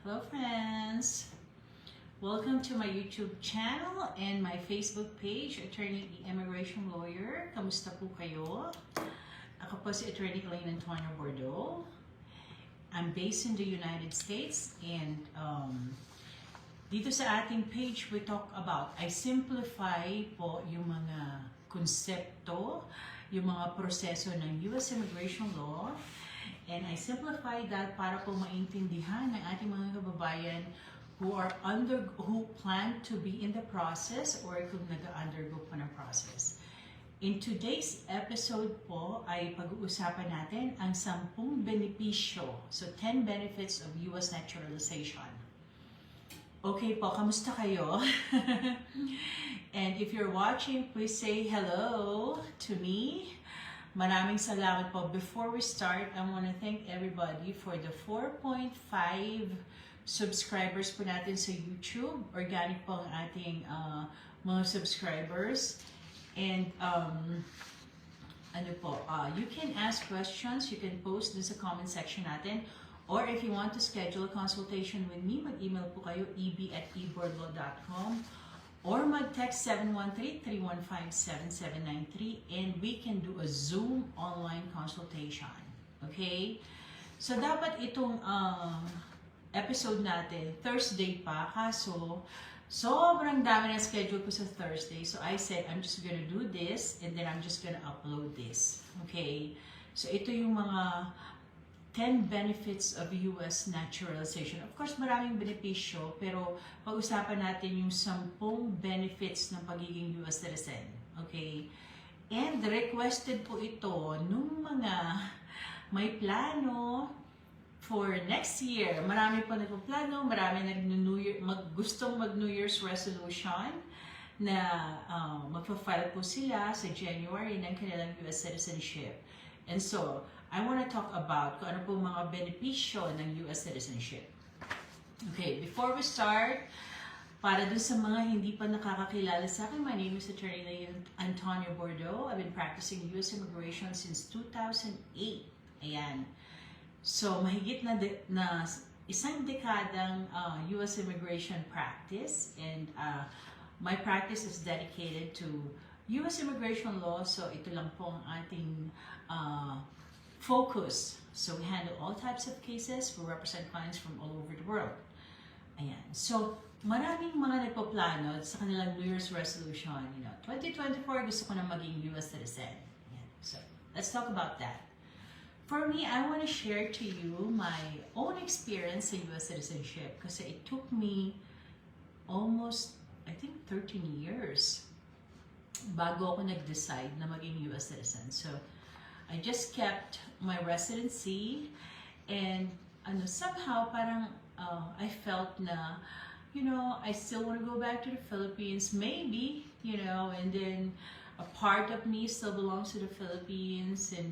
Hello friends! Welcome to my YouTube channel and my Facebook page, Attorney Immigration Lawyer. Kamusta po kayo? Ako po si Attorney Elaine Bordeaux. I'm based in the United States and dito sa ating page we talk about, I simplify po yung mga konsepto, yung mga proseso ng US immigration law. And I simplify that para po maintindihan ng ating mga kababayan who plan to be in the process or kung nag-undergo pa ng process. In today's episode po ay pag-uusapan natin ang 10 benepisyo. So 10 benefits of US naturalization. Okay po, kamusta kayo? And if you're watching, please say hello to me. Maraming salamat po. Before we start, I want to thank everybody for the 4.5 subscribers po natin sa YouTube. Organic po ang ating mga subscribers. And you can ask questions, you can post din sa comment section natin. Or if you want to schedule a consultation with me, mag-email po kayo eb@ebordlaw.com. Or mag-text 713-315-7793 and we can do a Zoom online consultation. Okay? So, dapat itong episode natin, Thursday pa, kaso sobrang dami na schedule ko sa Thursday. So, I said, I'm just gonna do this and then I'm just gonna upload this. Okay? So, ito yung mga 10 benefits of US naturalization. Of course, maraming benepisyo, pero pag-usapan natin yung 10 benefits ng pagiging US citizen. Okay? And requested po ito nung mga may plano for next year. Marami po nagpo-plano, marami gustong mag-New Year's resolution na magpa-file po sila sa January ng kanilang US citizenship. And so, I want to talk about kung ano po mga benepisyo ng US citizenship. Okay, before we start, para dun sa mga hindi pa nakakakilala sa akin, my name is Atty. Elaine Bordeaux. I've been practicing US immigration since 2008. Ayan. So, mahigit na isang dekadang US immigration practice, and my practice is dedicated to US immigration law. So, ito lang po ang ating focus. So, we handle all types of cases. We represent clients from all over the world. Ayan. So, maraming mga nagpaplano sa kanilang New Year's resolution. 2024, gusto ko na maging US citizen. Ayan. So, let's talk about that. For me, I want to share to you my own experience sa US citizenship kasi it took me almost, I think, 13 years bago ako nag-decide na maging US citizen. So, I just kept my residency and somehow parang I felt na, I still want to go back to the Philippines, maybe, and then a part of me still belongs to the Philippines, and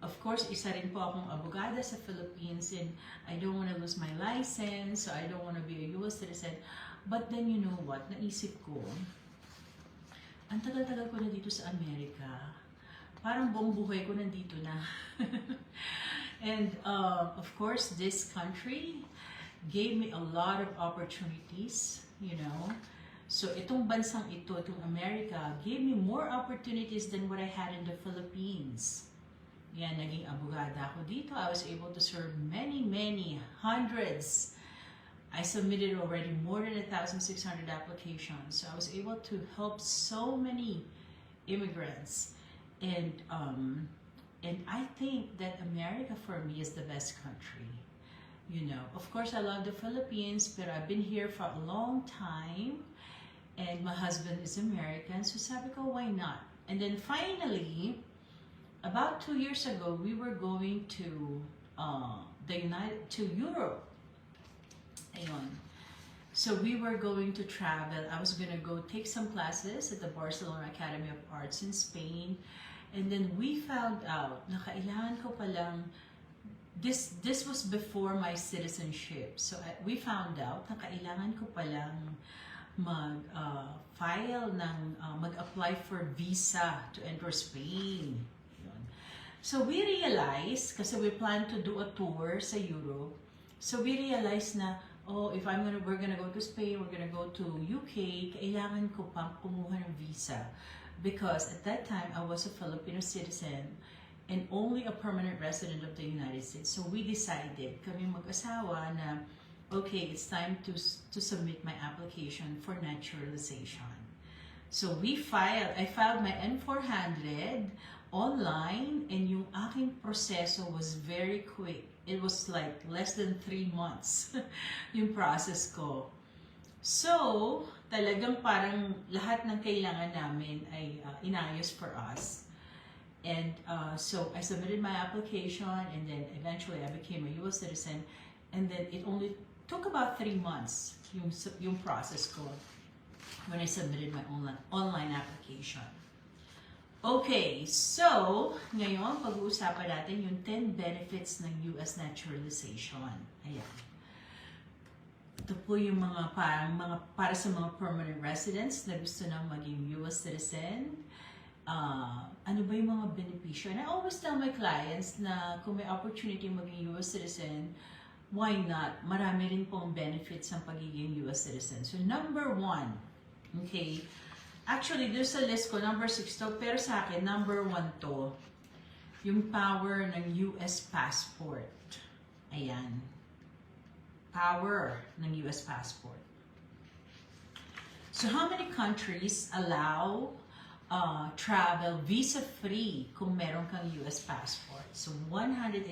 of course, isa rin po akong abogada sa Philippines, and I don't want to lose my license, so I don't want to be a US citizen. But then, you know what, naisip ko, ang tagal-tagal ko na dito sa Amerika, parang buong buhay ko nandito na. And of course, this country gave me a lot of opportunities, So itong bansang ito, itong America, gave me more opportunities than what I had in the Philippines. Yan, naging abogada ako dito. I was able to serve many, hundreds. I submitted already more than 1,600 applications. So I was able to help so many immigrants. And I think that America for me is the best country. Of course I love the Philippines, but I've been here for a long time, and my husband is American, so sabi ko, why not? And then finally, about 2 years ago, we were going to Europe. Ayun. So we were going to travel. I was gonna go take some classes at the Barcelona Academy of Arts in Spain. And then we found out na kailangan ko palang, this was before my citizenship. So we found out na kailangan ko palang mag-apply for visa to enter Spain. So we realized, kasi we plan to do a tour sa Europe, so we realized na oh, if we're gonna go to Spain, we're gonna go to UK, kailangan ko pang kumuha ng visa. Because at that time, I was a Filipino citizen and only a permanent resident of the United States. So we decided, kami mag-asawa na, okay, it's time to submit my application for naturalization. So I filed my N400 online, and yung aking proseso was very quick. It was like less than 3 months yung process ko. So, talagang parang lahat ng kailangan namin ay inayos for us. And so I submitted my application, and then eventually I became a US citizen, and then it only took about 3 months yung process ko when I submitted my online application. Okay, so ngayon pag-uusapan natin yung 10 benefits ng US naturalization. Ayan. Ito po yung para sa mga permanent residents na gusto nang maging US citizen. Ano ba yung mga benepisyo? And I always tell my clients na kung may opportunity maging US citizen, why not? Marami rin pong benefits ang pagiging US citizen. So number 1, okay, actually there's a list ko, number 6 to, pero sa akin, number 1 to, yung power ng US passport. Ayan. Power ng US passport. So how many countries allow travel visa-free kung meron kang US passport? So 184,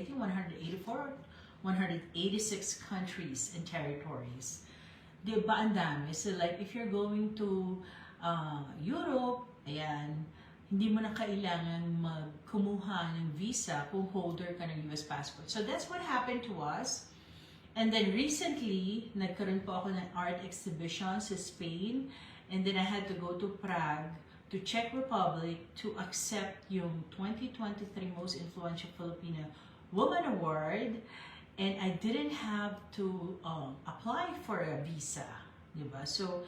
186 countries and territories. Diba ang dami? So like if you're going to Europe, ayan, hindi mo na kailangan magkumuha ng visa kung holder ka ng US passport. So that's what happened to us. And then recently, nagkaroon po ako ng art exhibition sa Spain, and then I had to go to Prague, to Czech Republic, to accept yung 2023 Most Influential Filipina Woman Award, and I didn't have to apply for a visa, diba? So,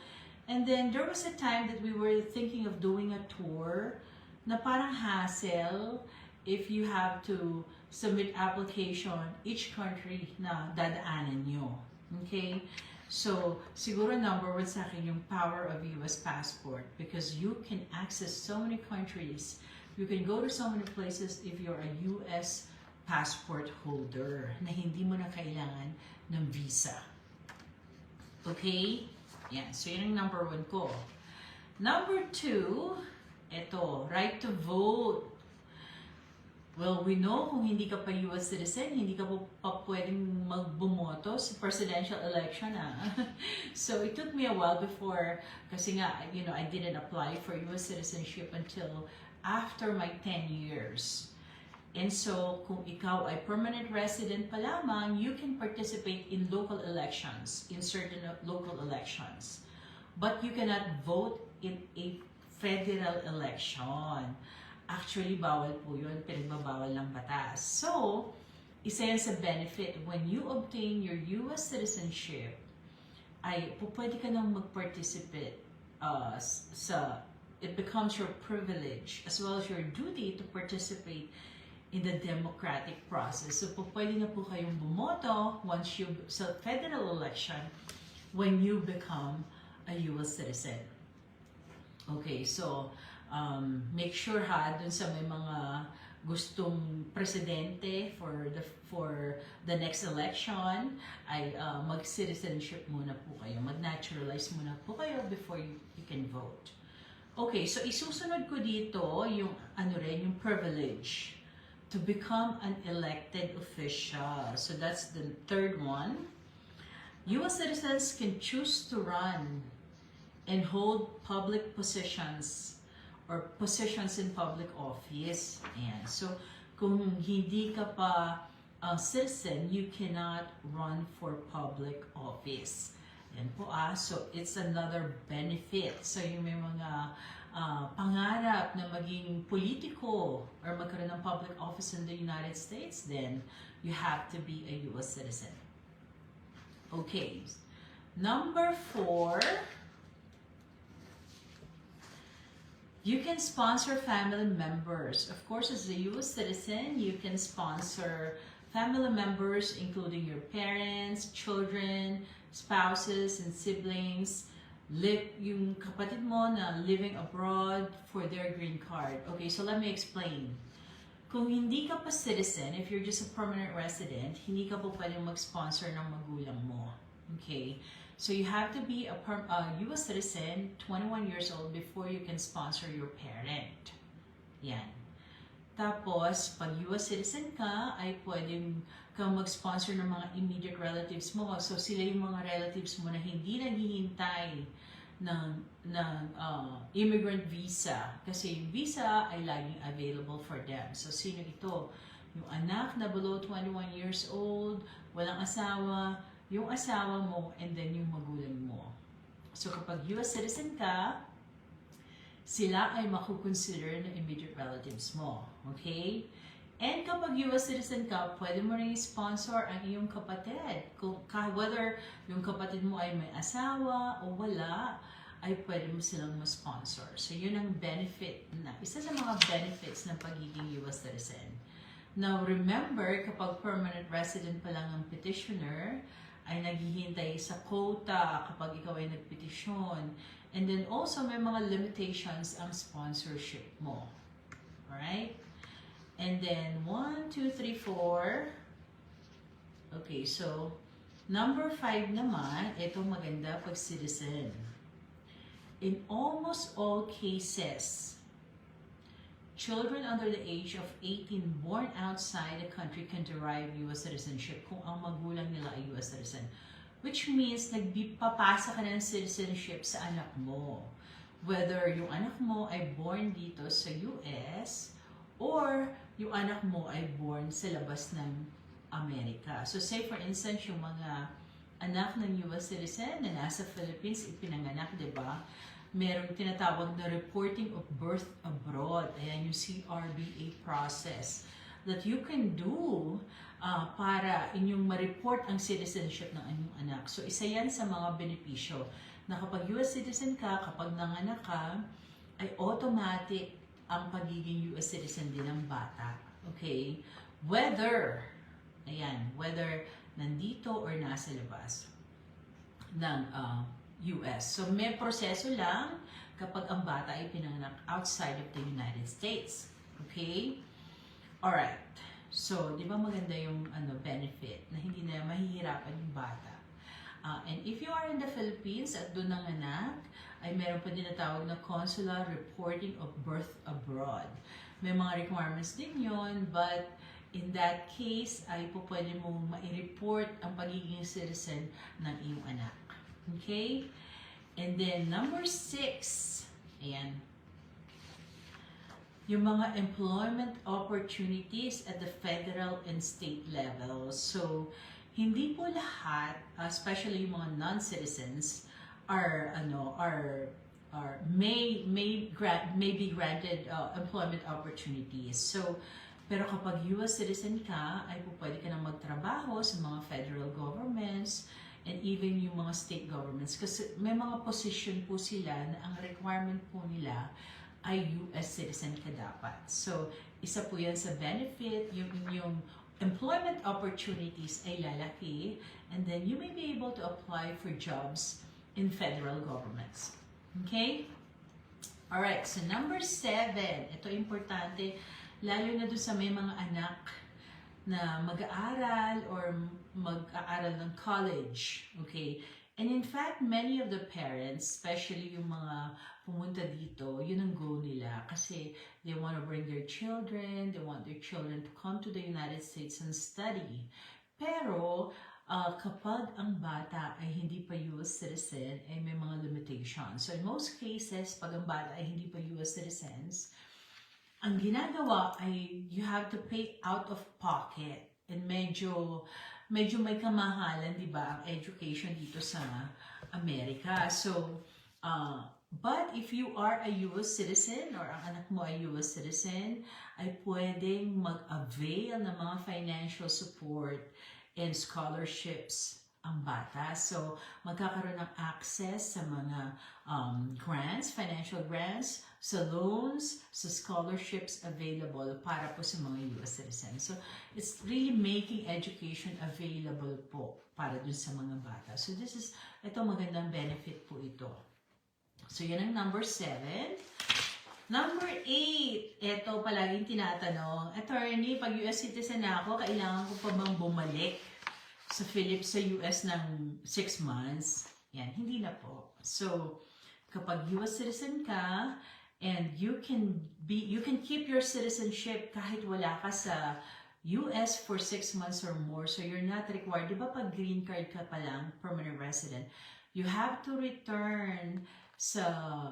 and then there was a time that we were thinking of doing a tour na parang hassle if you have to submit application each country na dadaanan nyo. Okay? So, siguro number 1 sa akin yung power of US passport, because you can access so many countries. You can go to so many places if you're a US passport holder na hindi mo na kailangan ng visa. Okay? Yan. So, yun ang number 1 ko. Number 2, ito, right to vote. Well, we know kung hindi ka pa US citizen, hindi ka pa pwedeng magbumoto sa presidential election. So, it took me a while before, kasi nga, you know, I didn't apply for US citizenship until after my 10 years. And so, kung ikaw ay permanent resident pa lamang, you can participate in local elections, in certain local elections. But you cannot vote in a federal election. Actually, bawal po yun, pinagbabawal ng batas. So, isa yan sa benefit. When you obtain your US citizenship, ay pwede ka nang mag-participate it becomes your privilege as well as your duty to participate in the democratic process. So, pwede na po kayong bumoto sa federal election when you become a US citizen. Okay, so, make sure dun sa may mga gustong presidente for the next election ay mag-citizenship muna po kayo, mag-naturalize muna po kayo before you can vote. Okay, so isusunod ko dito yung yung privilege to become an elected official. So that's the 3rd one. US citizens can choose to run and hold public positions or positions in public office. Ayan. So, kung hindi ka pa citizen, you cannot run for public office. Yan po So, it's another benefit. So, yung may mga pangarap na maging politiko or magkaroon ng public office in the United States, then you have to be a US citizen. Okay. Number 4, you can sponsor family members. Of course, as a US citizen, you can sponsor family members, including your parents, children, spouses and siblings, yung kapatid mo na living abroad for their green card. Okay, so let me explain. Kung hindi ka pa citizen, if you're just a permanent resident, hindi ka po pwedeng mag-sponsor ng magulang mo. Okay? So you have to be a US citizen, 21 years old, before you can sponsor your parent. Yan. Tapos, pag US citizen ka, ay pwedeng kang mag-sponsor ng mga immediate relatives mo. So sila yung mga relatives mo na hindi naghihintay ng immigrant visa. Kasi yung visa ay laging available for them. So sino ito? Yung anak na below 21 years old, walang asawa, yung asawa mo, and then yung magulang mo. So kapag US citizen ka, sila ay makukonsider na immediate relatives mo. Okay? And kapag US citizen ka, pwede mo rin sponsor ang iyong kapatid. Whether yung kapatid mo ay may asawa o wala, ay pwede mo silang ma-sponsor. So yun ang benefit na, isa sa mga benefits ng pagiging US citizen. Now remember, kapag permanent resident pa lang ang petitioner, ay naghihintay sa quota kapag ikaw ay nagpetisyon. And then also, may mga limitations ang sponsorship mo. Alright? And then, 1, 2, 3, 4. Okay, so, number 5 naman, ito maganda pag citizen. In almost all cases, children under the age of 18 born outside the country can derive U.S. citizenship kung ang magulang nila ay U.S. citizen. Which means, nagpapasa ka ng citizenship sa anak mo. Whether yung anak mo ay born dito sa U.S. or yung anak mo ay born sa labas ng Amerika. So say for instance, yung mga anak ng U.S. citizen na nasa Philippines, ipinanganak, di ba? Merong tinatawag na reporting of birth abroad. Ayan yung CRBA process that you can do para inyong ma-report ang citizenship ng inyong anak. So, isa yan sa mga benepisyo na kapag US citizen ka, kapag nanganak ka, ay automatic ang pagiging US citizen din ng bata. Okay? Whether nandito or nasa labas ng US. So, may proseso lang kapag ang bata ay pinanganak outside of the United States. Okay? Alright. So, di ba maganda yung benefit na hindi na mahihirapan yung bata. And if you are in the Philippines at doon nanganak, ay meron pa din natawag na consular reporting of birth abroad. May mga requirements din yon, but in that case, ay po pwede mong ma-report ang pagiging citizen ng iyong anak. Okay? And then, number 6, ayan, yung mga employment opportunities at the federal and state level. So, hindi po lahat, especially yung mga non-citizens, may be granted employment opportunities. So, pero kapag US citizen ka, ay po pwede ka na magtrabaho sa mga federal governments and even yung mga state governments. Kasi may mga position po sila na ang requirement po nila ay US citizen ka dapat. So, isa po yan sa benefit, yung employment opportunities ay lalaki, and then you may be able to apply for jobs in federal governments. Okay? Alright, so number 7, ito importante, lalo na doon sa may mga anak na mag-aaral or mag-aaral ng college. Okay? And in fact, many of the parents, especially yung mga pumunta dito, yun ang goal nila. Kasi they want to bring their children, they want their children to come to the United States and study. Pero, kapag ang bata ay hindi pa US citizen, ay may mga limitations. So in most cases, pag ang bata ay hindi pa US citizens, ang ginagawa ay you have to pay out of pocket. And medyo may kamahalan, di ba, ang education dito sa Amerika. So, but if you are a US citizen or ang anak mo ay US citizen, ay pwedeng mag-avail ng mga financial support and scholarships ang bata. So, magkakaroon ng access sa mga grants, financial grants, sa loans, sa scholarships available para po sa mga US citizens. So, it's really making education available po para dun sa mga bata. So, ito magandang benefit po ito. So, yan ang number 7. Number 8, ito palaging tinatanong, Attorney, pag US citizen na ako, kailangan ko pa bang bumalik sa US ng 6 months? Yan, hindi na po. So, kapag US citizen ka, and you can keep your citizenship kahit wala ka sa US for 6 months or more. So, you're not required. Di ba pag green card ka pa lang, permanent resident, you have to return sa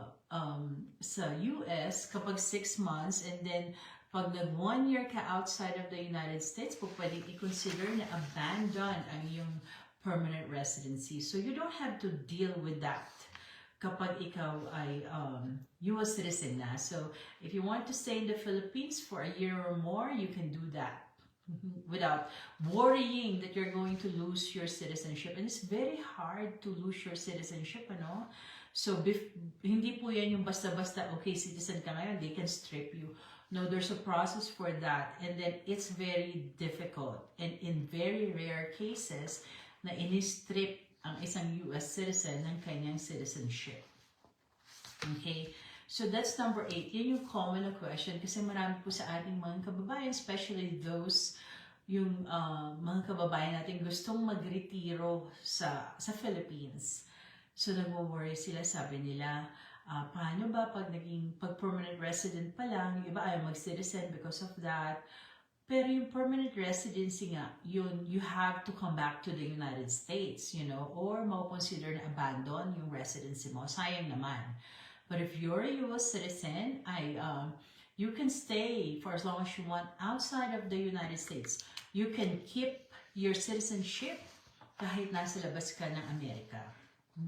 US kapag 6 months, and then pag nag 1 year ka outside of the United States, po pwedeng i-consider na abandoned ang iyong permanent residency. So you don't have to deal with that kapag ikaw ay US citizen na. So if you want to stay in the Philippines for a year or more, you can do that without worrying that you're going to lose your citizenship. And it's very hard to lose your citizenship, ano? So, hindi po yan yung basta-basta, okay, citizen ka ngayon, they can strip you. No, there's a process for that. And then, it's very difficult. And in very rare cases, na ini-strip ang isang US citizen ng kanyang citizenship. Okay? So, that's number 8. Yan yung common na question kasi marami po sa ating mga kababayan, especially those yung mga kababayan natin gustong magretiro sa Philippines. So, nag-worry sila, sabi nila, paano ba pag permanent resident pa lang, yung iba ayaw mag-citizen because of that. Pero yung permanent residency nga, yun, you have to come back to the United States, you know, or mau-consider na abandon yung residency mo. Sayang naman. But if you're a US citizen, you can stay for as long as you want outside of the United States. You can keep your citizenship kahit nasa labas ka ng Amerika.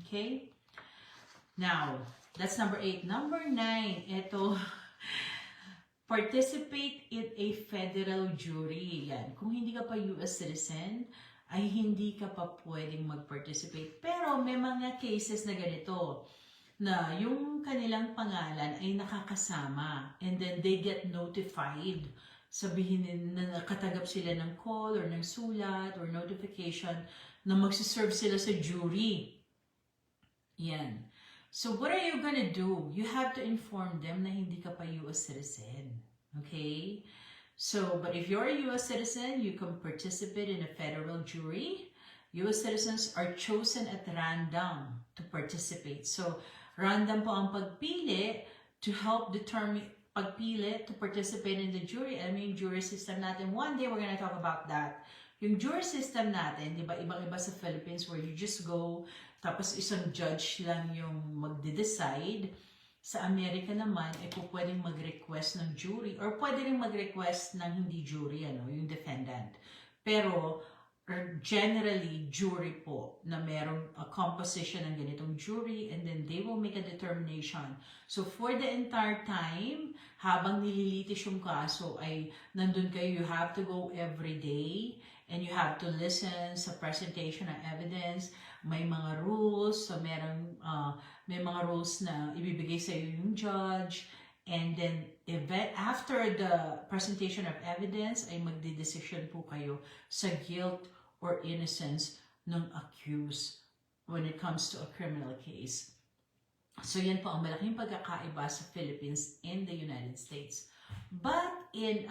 Okay? Now, that's number 8. Number 9, ito, participate in a federal jury. Yan. Kung hindi ka pa US citizen, ay hindi ka pa pwedeng mag-participate. Pero may mga cases na ganito, na yung kanilang pangalan ay nakakasama, and then they get notified. Sabihin na nakatagap sila ng call or ng sulat or notification na magsiserve sila sa jury. Yan. So, what are you gonna do? You have to inform them na hindi ka pa US citizen. Okay? So, but if you're a US citizen, you can participate in a federal jury. US citizens are chosen at random to participate. So, random po ang pagpili to help determine, pagpili to participate in the jury. I mean, jury system natin. One day, we're gonna talk about that. Yung jury system natin, di ba, ibang-iba sa Philippines where you just go, tapos isang judge lang yung magde-decide. Sa Amerika naman, pwedeng mag-request ng jury or pwede rin mag-request ng hindi jury, ano, yung defendant. Pero, generally, jury po na merong a composition ng ganitong jury, and then they will make a determination. So, for the entire time, habang nililitis yung kaso, ay nandun kayo, you have to go every day, and you have to listen sa presentation ng evidence. May mga rules, so may mga rules na ibibigay sa iyo yung judge, and then after the presentation of evidence ay magdedesisyon po kayo sa guilt or innocence ng accused when it comes to a criminal case. So yan po ang malaking pagkakaiba sa Philippines and the United States. But in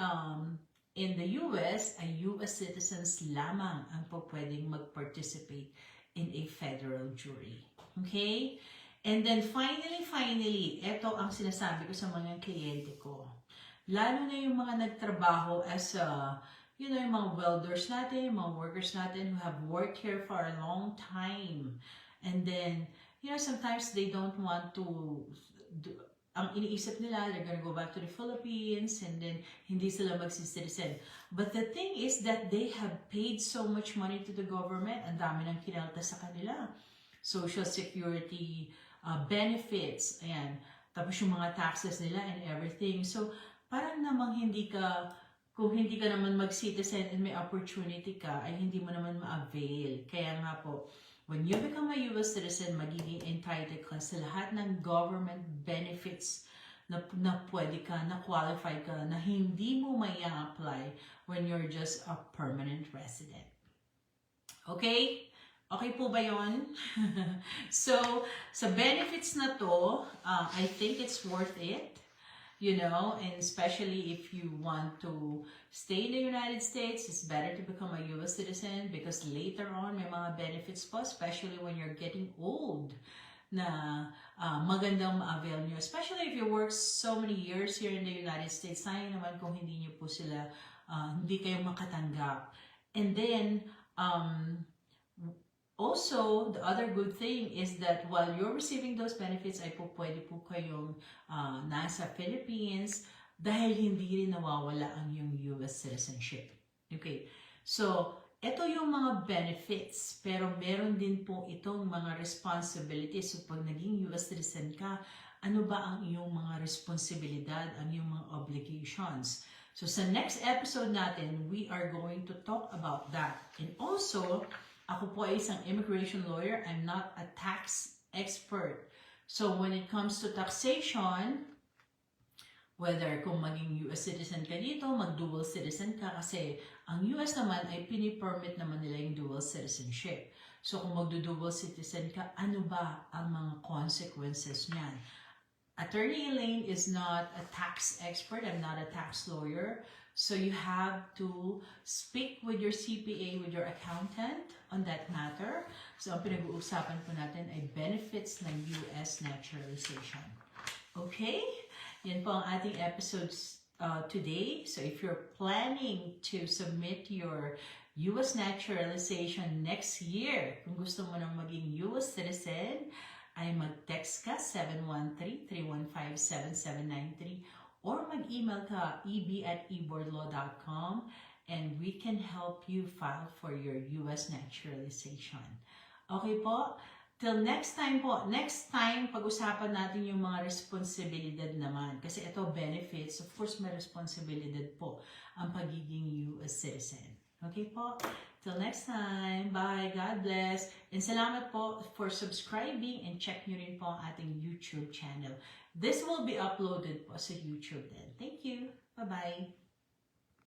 the US, ay US citizens lamang ang po pwedeng mag-participate in a federal jury. Okay? And then finally, ito ang sinasabi ko sa mga kliyente ko. Lalo na yung mga nagtrabaho as yung mga welders natin, yung mga workers natin who have worked here for a long time. And then, sometimes they don't want to ang iniisip nila, they're gonna go back to the Philippines, and then hindi sila magsi-citizen. But the thing is that they have paid so much money to the government, ang dami ng kinaltas sa kanila. Social Security benefits, ayan. Tapos yung mga taxes nila and everything. So, parang namang hindi ka kung hindi ka naman mag-citizen and may opportunity ka, ay hindi mo naman ma-avail. Kaya nga po, when you become a US citizen, magiging entitled ka sa lahat ng government benefits na pwede ka, na qualify ka, na hindi mo may apply when you're just a permanent resident. Okay? Okay po ba yun? So, sa benefits na to, I think it's worth it. You know, and especially if you want to stay in the United States, it's better to become a US citizen because later on, may mga benefits po, especially when you're getting old, na magandang ma-avail nyo. Especially if you work so many years here in the United States, sayang naman kung hindi nyo po sila, hindi kayo makatanggap. And then, also, the other good thing is that while you're receiving those benefits, ay po pwede po kayong nasa Philippines dahil hindi rin nawawala ang yung US citizenship. Okay, so ito yung mga benefits, pero meron din po itong mga responsibilities. So pag naging US citizen ka, ano ba ang iyong mga responsibilidad, ang iyong mga obligations? So sa next episode natin, we are going to talk about that. And also, ako po ay isang immigration lawyer. I'm not a tax expert. So when it comes to taxation, whether kung maging US citizen ka dito, mag-dual citizen ka, kasi ang US naman ay pinipermit naman nila yung dual citizenship. So kung magdo-dual citizen ka, ano ba ang mga consequences niyan? Attorney Elaine is not a tax expert. I'm not a tax lawyer. So you have to speak with your CPA, with your accountant on that matter. So ang pinag-uusapan po natin ay benefits ng US naturalization. Okay? Yan po ang ating episodes today. So if you're planning to submit your US naturalization next year, kung gusto mo nang maging US citizen, ay mag-text ka 713-315-7793 or mag-email ka eb@eboardlaw.com and we can help you file for your US naturalization. Okay po? Till next time po. Next time, pag-usapan natin yung mga responsibilidad naman. Kasi ito, benefits. Of course, may responsibilidad po ang pagiging US citizen. Okay po? Till next time. Bye. God bless. And salamat po for subscribing and check nyo rin po ang ating YouTube channel. This will be uploaded po sa YouTube then. Thank you. Bye-bye.